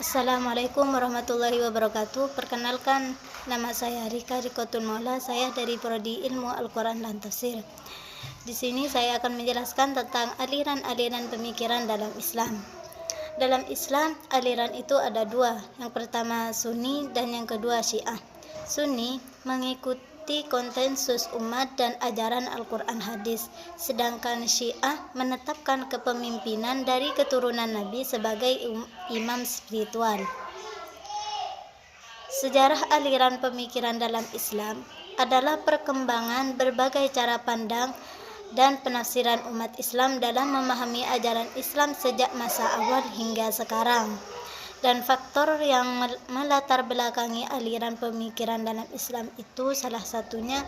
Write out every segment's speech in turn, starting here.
Assalamualaikum warahmatullahi wabarakatuh. Perkenalkan, nama saya Rika Rikotul Maula. Saya dari Prodi Ilmu Al-Quran dan Tafsir. Di sini saya akan menjelaskan tentang aliran-aliran pemikiran dalam Islam. Dalam Islam, aliran itu ada dua. Yang pertama Sunni dan yang kedua Syiah. Sunni mengikuti konsensus umat dan ajaran Al-Quran hadis, sedangkan Syiah menetapkan kepemimpinan dari keturunan Nabi sebagai imam spiritual. Sejarah aliran pemikiran dalam Islam adalah perkembangan berbagai cara pandang dan penafsiran umat Islam dalam memahami ajaran Islam sejak masa awal hingga sekarang. Dan faktor yang melatar belakangi aliran pemikiran dalam Islam itu salah satunya,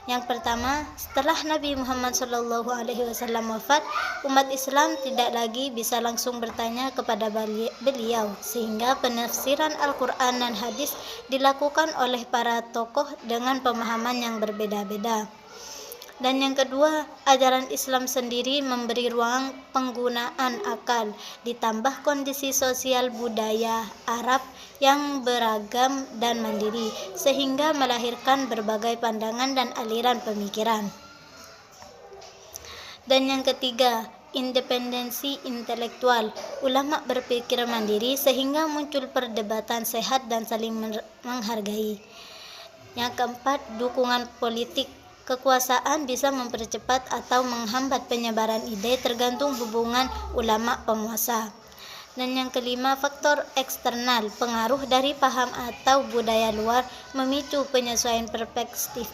yang pertama, setelah Nabi Muhammad SAW wafat, umat Islam tidak lagi bisa langsung bertanya kepada beliau, sehingga penafsiran Al-Quran dan hadis dilakukan oleh para tokoh dengan pemahaman yang berbeda-beda. Dan yang kedua, ajaran Islam sendiri memberi ruang penggunaan akal, ditambah kondisi sosial budaya Arab yang beragam dan mandiri, sehingga melahirkan berbagai pandangan dan aliran pemikiran. Dan yang ketiga, independensi intelektual. Ulama berpikir mandiri sehingga muncul perdebatan sehat dan saling menghargai. Yang keempat, dukungan politik. Kekuasaan bisa mempercepat atau menghambat penyebaran ide tergantung hubungan ulama penguasa. Dan yang kelima, faktor eksternal. Pengaruh dari paham atau budaya luar memicu penyesuaian perspektif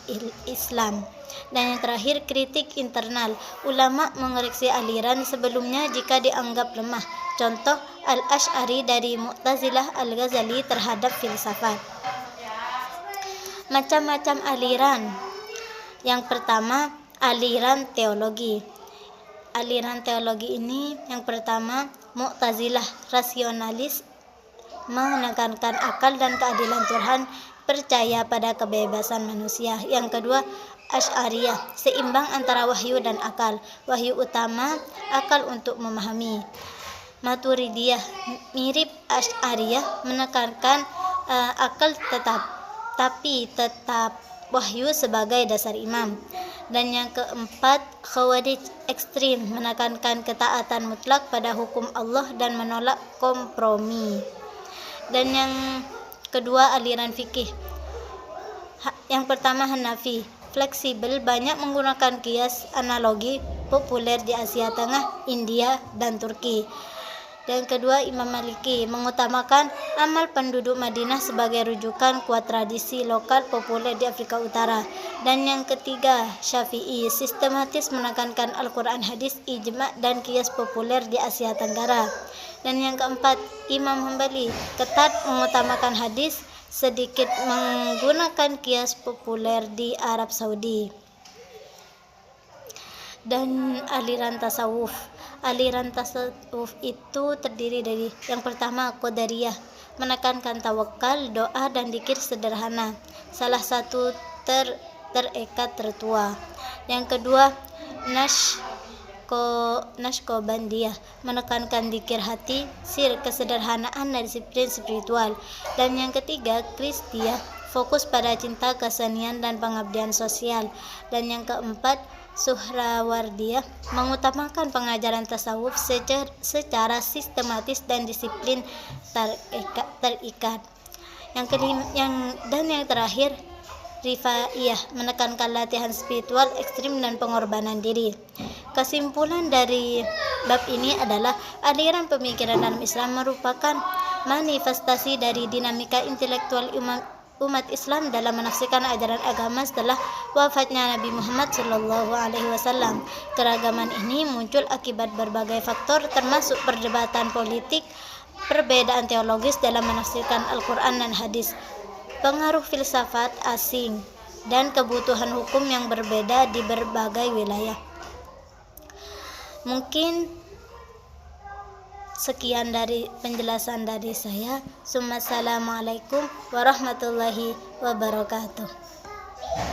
Islam. Dan yang terakhir, kritik internal. Ulama mengoreksi aliran sebelumnya jika dianggap lemah. Contoh Al-Asy'ari dari Mu'tazilah, Al-Ghazali terhadap filsafat. Macam-macam aliran. Yang pertama, aliran teologi. Aliran teologi ini yang pertama, Mu'tazilah, rasionalis, menekankan akal dan keadilan Tuhan, percaya pada kebebasan manusia. Yang kedua, Asy'ariyah, seimbang antara wahyu dan akal. Wahyu utama, akal untuk memahami. Maturidiyah, mirip Asy'ariyah, menekankan akal tapi tetap wahyu sebagai dasar imam. Dan yang keempat, Khawarij, ekstrim, menekankan ketaatan mutlak pada hukum Allah dan menolak kompromi. Dan yang kedua, aliran fikih. Yang pertama, Hanafi, fleksibel, banyak menggunakan kias analogi, populer di Asia Tengah, India, dan Turki. Dan kedua, Imam Maliki, mengutamakan amal penduduk Madinah sebagai rujukan, kuat tradisi lokal populer di Afrika Utara. Dan yang ketiga, Syafi'i, sistematis menekankan Al-Quran, hadis, ijma, dan kias populer di Asia Tenggara. Dan yang keempat, Imam Hambali, ketat mengutamakan hadis, sedikit menggunakan kias populer di Arab Saudi. Dan aliran tasawuf. Aliran tasawuf itu terdiri dari yang pertama, Qadariyah, menekankan tawakal, doa, dan zikir sederhana, salah satu terikat tertua. Yang kedua, Naqsyabandiyah, menekankan zikir hati, sir, kesederhanaan, dan disiplin spiritual. Dan yang ketiga, Kristiyah, fokus pada cinta, kesenian, dan pengabdian sosial. Dan yang keempat, Suhrawardiyah, mengutamakan pengajaran tasawuf secara sistematis dan disiplin terikat. Dan yang terakhir, Rifaiyah, menekankan latihan spiritual ekstrim dan pengorbanan diri. Kesimpulan dari bab ini adalah aliran pemikiran dalam Islam merupakan manifestasi dari dinamika intelektual umat Islam dalam menafsirkan ajaran agama setelah wafatnya Nabi Muhammad SAW. Keragaman ini muncul akibat berbagai faktor, termasuk perdebatan politik, perbedaan teologis dalam menafsirkan Al-Quran dan hadis, pengaruh filsafat asing, dan kebutuhan hukum yang berbeda di berbagai wilayah. Mungkin sekian dari penjelasan dari saya. Assalamualaikum warahmatullahi wabarakatuh.